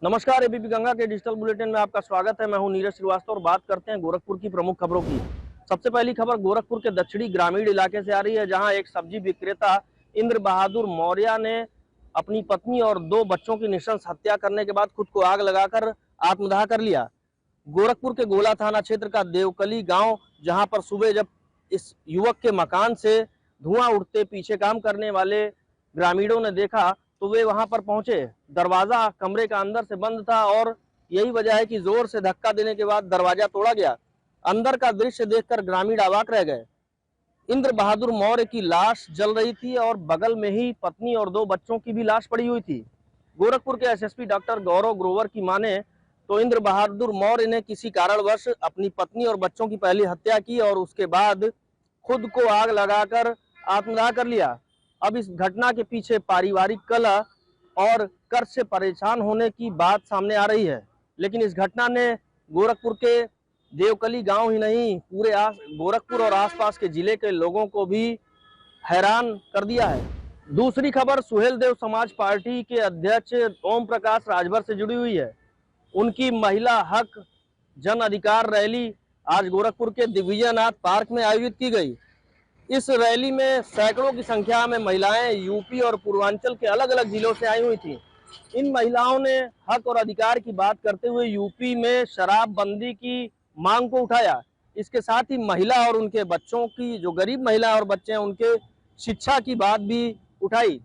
नमस्कार, एबीपी गंगा के digital bulletin में आपका स्वागत है। मैं हूं नीरज श्रीवास्तव और बात करते हैं गोरखपुर की प्रमुख खबरों की। सबसे पहली खबर गोरखपुर के दक्षिणी ग्रामीण इलाके से आ रही है, जहां एक सब्जी विक्रेता इंद्र बहादुर मौर्य ने अपनी पत्नी और 2 बच्चों की नृशंस हत्या करने के बाद खुद को आग लगाकर आत्मदाह कर लिया। गोरखपुर के गोला थाना क्षेत्र का देवकली गांव, जहां पर सुबह जब इस युवक के मकान से धुआं उठते पीछे काम करने वाले ग्रामीणों ने देखा तो वे वहां पर पहुंचे। दरवाजा कमरे का अंदर से बंद था और यही वजह है कि जोर से धक्का देने के बाद दरवाजा तोड़ा गया। अंदर का दृश्य देखकर ग्रामीण अवाक रह गए। इंद्र बहादुर मौर्य की लाश जल रही थी और बगल में ही पत्नी और 2 बच्चों की भी लाश पड़ी हुई थी। गोरखपुर के एसएसपी डॉक्टर गौरव ग्रोवर की माने तो इंद्र बहादुर मौर्य ने किसी कारणवश अपनी पत्नी और बच्चों की पहली हत्या की और उसके बाद खुद को आग लगाकर आत्मदाह कर लिया। अब इस घटना के पीछे पारिवारिक कलह और कर्ज से परेशान होने की बात सामने आ रही है, लेकिन इस घटना ने गोरखपुर के देवकली गांव ही नहीं, पूरे गोरखपुर और आसपास के जिले के लोगों को भी हैरान कर दिया है। दूसरी खबर सुहेलदेव समाज पार्टी के अध्यक्ष ओम प्रकाश राजभर से जुड़ी हुई है। उनकी महिला हक जन अधिकार रैली आज गोरखपुर के दिग्विजयनाथ पार्क में आयोजित की गई। इस रैली में सैकड़ों की संख्या में महिलाएं यूपी और पूर्वांचल के अलग अलग जिलों से आई हुई थी। इन महिलाओं ने हक और अधिकार की बात करते हुए यूपी में शराबबंदी की मांग को उठाया। इसके साथ ही महिला और उनके बच्चों की, जो गरीब महिला और बच्चे हैं, उनके शिक्षा की बात भी उठाई।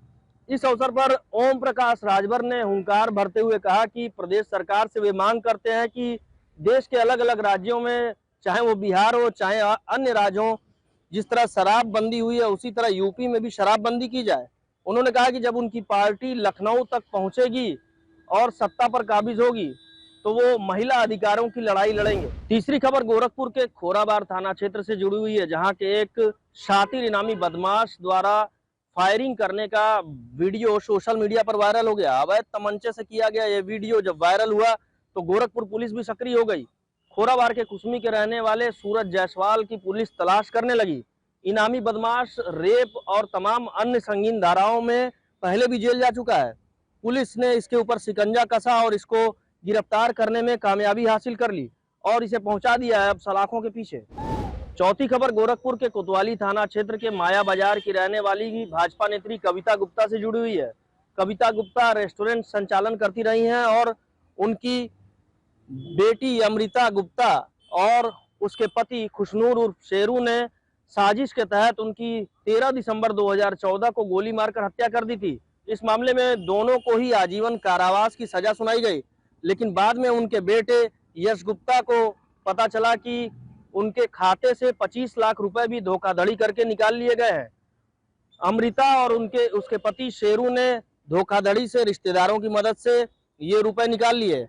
इस अवसर पर ओम प्रकाश राजभर ने हुंकार भरते हुए कहा कि प्रदेश सरकार से वे मांग करते हैं कि देश के अलग अलग राज्यों में, चाहे वो बिहार हो चाहे अन्य राज्य हो, जिस तरह शराबबंदी हुई है उसी तरह यूपी में भी शराबबंदी की जाए। उन्होंने कहा कि जब उनकी पार्टी लखनऊ तक पहुंचेगी और सत्ता पर काबिज होगी तो वो महिला अधिकारों की लड़ाई लड़ेंगे। तीसरी खबर गोरखपुर के खोराबार थाना क्षेत्र से जुड़ी हुई है, जहां के एक शातिर इनामी बदमाश द्वारा फायरिंग करने का वीडियो सोशल मीडिया पर वायरल हो गया। अवैध तमंचे से किया गया ये वीडियो जब वायरल हुआ तो गोरखपुर पुलिस भी सक्रिय हो गई। खोराबार के कुसमी के रहने वाले सूरज जायसवाल की पुलिस तलाश करने लगी। इनामी बदमाश रेप और तमाम अन्य संगीन धाराओं में पहले भी जेल जा चुका है। पुलिस ने इसके ऊपर शिकंजा कसा और इसको गिरफ्तार करने में कामयाबी हासिल कर ली और इसे पहुंचा दिया है अब सलाखों के पीछे। चौथी खबर गोरखपुर के कोतवाली थाना क्षेत्र के माया बाजार की रहने वाली भाजपा नेत्री कविता गुप्ता से जुड़ी हुई है। कविता गुप्ता रेस्टोरेंट संचालन करती रही हैं और उनकी बेटी अमृता गुप्ता और उसके पति खुशनूर उर्फ शेरू ने साजिश के तहत उनकी 13 दिसंबर 2014 को गोली मारकर हत्या कर दी थी। इस मामले में दोनों को ही आजीवन कारावास की सजा सुनाई गई, लेकिन बाद में उनके बेटे यश गुप्ता को पता चला कि उनके खाते से 25 लाख रुपए भी धोखाधड़ी करके निकाल लिए गए हैं। अमृता और उसके पति शेरू ने धोखाधड़ी से रिश्तेदारों की मदद से ये रुपए निकाल लिए।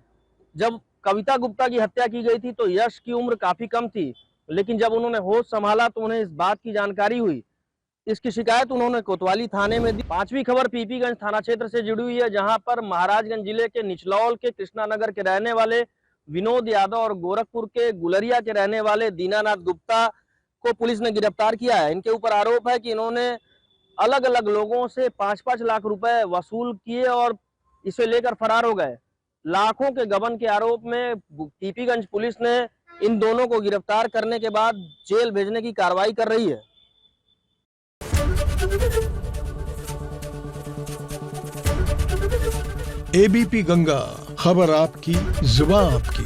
जब कविता गुप्ता की हत्या की गई थी तो यश की उम्र काफी कम थी, लेकिन जब उन्होंने होश संभाला तो उन्हें इस बात की जानकारी हुई। इसकी शिकायत उन्होंने कोतवाली थाने में दी। पांचवी खबर पीपीगंज थाना क्षेत्र से जुड़ी हुई है, जहां पर महाराजगंज जिले के निचलौल के कृष्णानगर के रहने वाले विनोद यादव और गोरखपुर के गुलरिया के रहने वाले दीनानाथ गुप्ता को पुलिस ने गिरफ्तार किया है। इनके ऊपर आरोप है कि इन्होंने अलग अलग लोगों से 5-5 लाख रुपए वसूल किए और इसे लेकर फरार हो गए। लाखों के गबन के आरोप में पीपीगंज पुलिस ने इन दोनों को गिरफ्तार करने के बाद जेल भेजने की कार्रवाई कर रही है। एबीपी गंगा, खबर आपकी, जुबान आपकी।